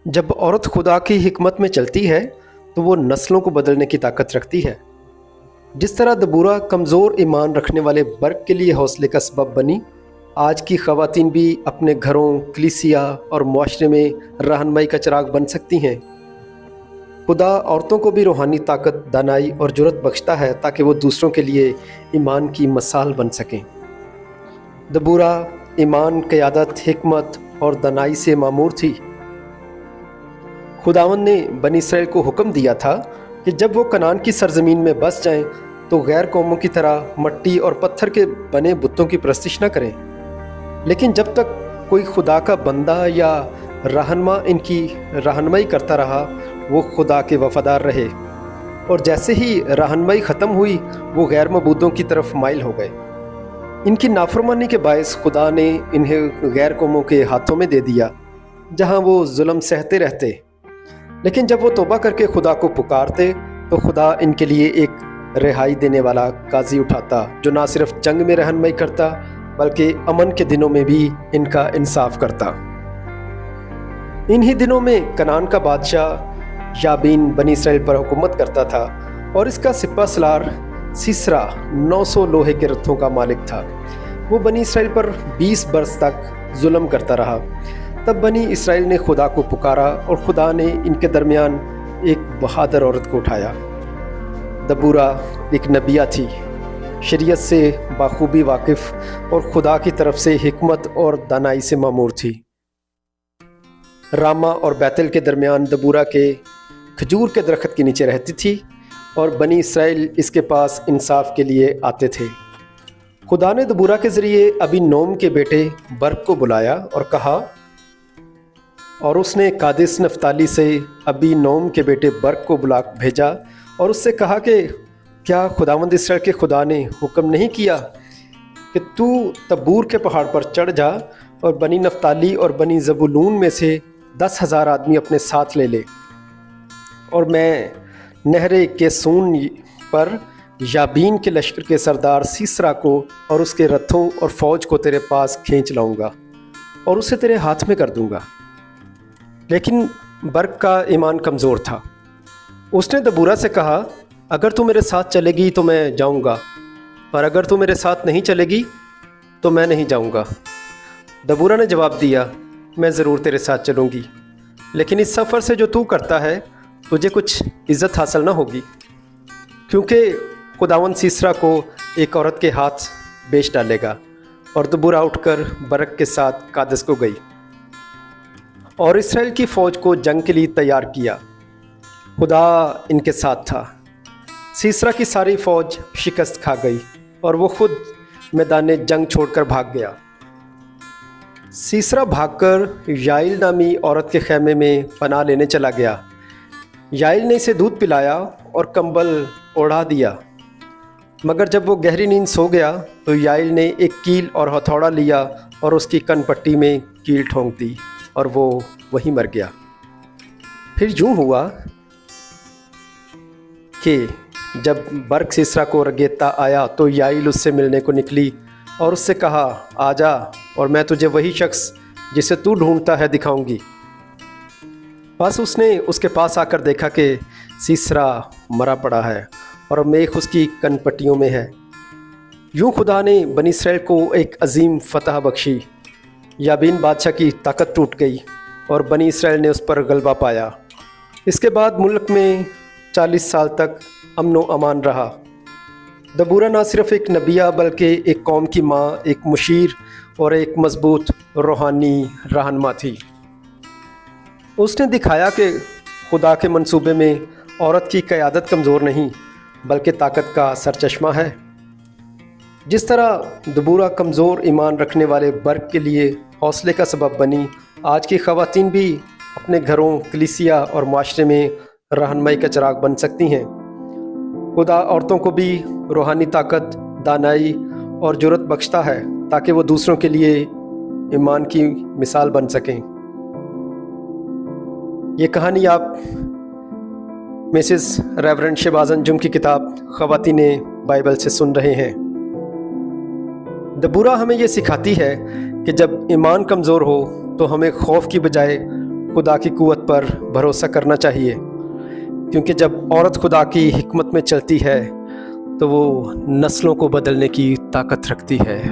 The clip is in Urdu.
جب عورت خدا کی حکمت میں چلتی ہے تو وہ نسلوں کو بدلنے کی طاقت رکھتی ہے۔ جس طرح دبورہ کمزور ایمان رکھنے والے برق کے لیے حوصلے کا سبب بنی، آج کی خواتین بھی اپنے گھروں، کلیسیا اور معاشرے میں رہنمائی کا چراغ بن سکتی ہیں۔ خدا عورتوں کو بھی روحانی طاقت، دانائی اور جرأت بخشتا ہے تاکہ وہ دوسروں کے لیے ایمان کی مثال بن سکیں۔ دبورہ ایمان، قیادت، حکمت اور دانائی سے معمور تھی۔ خداوند نے بنی اسرائیل کو حکم دیا تھا کہ جب وہ کنعان کی سرزمین میں بس جائیں تو غیر قوموں کی طرح مٹی اور پتھر کے بنے بتوں کی پرستش نہ کریں، لیکن جب تک کوئی خدا کا بندہ یا رہنما ان کی رہنمائی کرتا رہا وہ خدا کے وفادار رہے، اور جیسے ہی رہنمائی ختم ہوئی وہ غیر معبودوں کی طرف مائل ہو گئے۔ ان کی نافرمانی کے باعث خدا نے انہیں غیر قوموں کے ہاتھوں میں دے دیا جہاں وہ ظلم سہتے رہتے، لیکن جب وہ توبہ کر کے خدا کو پکارتے تو خدا ان کے لیے ایک رہائی دینے والا قاضی اٹھاتا جو نہ صرف جنگ میں رہنمائی کرتا بلکہ امن کے دنوں میں بھی ان کا انصاف کرتا۔ انہی دنوں میں کنعان کا بادشاہ یابین بنی اسرائیل پر حکومت کرتا تھا، اور اس کا سپہ سالار سیسرا 900 لوہے کے رتھوں کا مالک تھا۔ وہ بنی اسرائیل پر 20 برس تک ظلم کرتا رہا۔ تب بنی اسرائیل نے خدا کو پکارا اور خدا نے ان کے درمیان ایک بہادر عورت کو اٹھایا۔ دبورہ ایک نبیہ تھی، شریعت سے بخوبی واقف اور خدا کی طرف سے حکمت اور دانائی سے معمور تھی۔ راما اور بیتل کے درمیان دبورہ کے کھجور کے درخت کے نیچے رہتی تھی، اور بنی اسرائیل اس کے پاس انصاف کے لیے آتے تھے۔ خدا نے دبورہ کے ذریعے ابی نوم کے بیٹے برق کو بلایا اور کہا، اور اس نے قادس نفتالی سے ابی نوم کے بیٹے برق کو بلا بھیجا اور اس سے کہا کہ کیا خداوند اسرائیل کے خدا نے حکم نہیں کیا کہ تو تبور کے پہاڑ پر چڑھ جا اور بنی نفتالی اور بنی زبولون میں سے 10,000 آدمی اپنے ساتھ لے لے، اور میں نہر کیسون پر یابین کے لشکر کے سردار سیسرا کو اور اس کے رتھوں اور فوج کو تیرے پاس کھینچ لاؤں گا اور اسے تیرے ہاتھ میں کر دوں گا۔ لیکن برق کا ایمان کمزور تھا۔ اس نے دبورہ سے کہا، اگر تو میرے ساتھ چلے گی تو میں جاؤں گا، اور اگر تو میرے ساتھ نہیں چلے گی تو میں نہیں جاؤں گا۔ دبورہ نے جواب دیا، میں ضرور تیرے ساتھ چلوں گی، لیکن اس سفر سے جو تو کرتا ہے تجھے کچھ عزت حاصل نہ ہوگی، کیونکہ خداوند سیسرا کو ایک عورت کے ہاتھ بیچ ڈالے گا۔ اور دبورہ اٹھ کر برق کے ساتھ قادس کو گئی اور اسرائیل کی فوج کو جنگ کے لیے تیار کیا۔ خدا ان کے ساتھ تھا۔ سیسرا کی ساری فوج شکست کھا گئی اور وہ خود میدان جنگ چھوڑ کر بھاگ گیا۔ سیسرا بھاگ کر یائل نامی عورت کے خیمے میں پناہ لینے چلا گیا۔ یائل نے اسے دودھ پلایا اور کمبل اوڑھا دیا، مگر جب وہ گہری نیند سو گیا تو یائل نے ایک کیل اور ہتھوڑا لیا اور اس کی کن پٹی میں کیل ٹھونک دی اور وہ وہیں مر گیا۔ پھر یوں ہوا کہ جب برق سیسرا کو رگیتا آیا تو یائل اس سے ملنے کو نکلی اور اس سے کہا، آ جا اور میں تجھے وہی شخص جسے تو ڈھونڈتا ہے دکھاؤں گی۔ بس اس نے اس کے پاس آ کر دیکھا کہ سیسرا مرا پڑا ہے اور میخ اس کی کن پٹیوں میں ہے۔ یوں خدا نے بنی اسرائیل کو ایک عظیم فتح بخشی۔ یابین بادشاہ کی طاقت ٹوٹ گئی اور بنی اسرائیل نے اس پر غلبہ پایا۔ اس کے بعد ملک میں 40 سال تک امن و امان رہا۔ دبورہ نہ صرف ایک نبیہ بلکہ ایک قوم کی ماں، ایک مشیر اور ایک مضبوط روحانی رہنما تھی۔ اس نے دکھایا کہ خدا کے منصوبے میں عورت کی قیادت کمزور نہیں بلکہ طاقت کا سرچشمہ ہے۔ جس طرح دبورہ کمزور ایمان رکھنے والے برق کے لیے حوصلے کا سبب بنی، آج کی خواتین بھی اپنے گھروں، کلیسیا اور معاشرے میں رہنمائی کا چراغ بن سکتی ہیں۔ خدا عورتوں کو بھی روحانی طاقت، دانائی اور جرأت بخشتا ہے تاکہ وہ دوسروں کے لیے ایمان کی مثال بن سکیں۔ یہ کہانی آپ مسز ریورنڈ شہباز انجم کی کتاب خواتین بائبل سے سن رہے ہیں۔ دبورہ ہمیں یہ سکھاتی ہے کہ جب ایمان کمزور ہو تو ہمیں خوف کی بجائے خدا کی قوت پر بھروسہ کرنا چاہیے، کیونکہ جب عورت خدا کی حکمت میں چلتی ہے تو وہ نسلوں کو بدلنے کی طاقت رکھتی ہے۔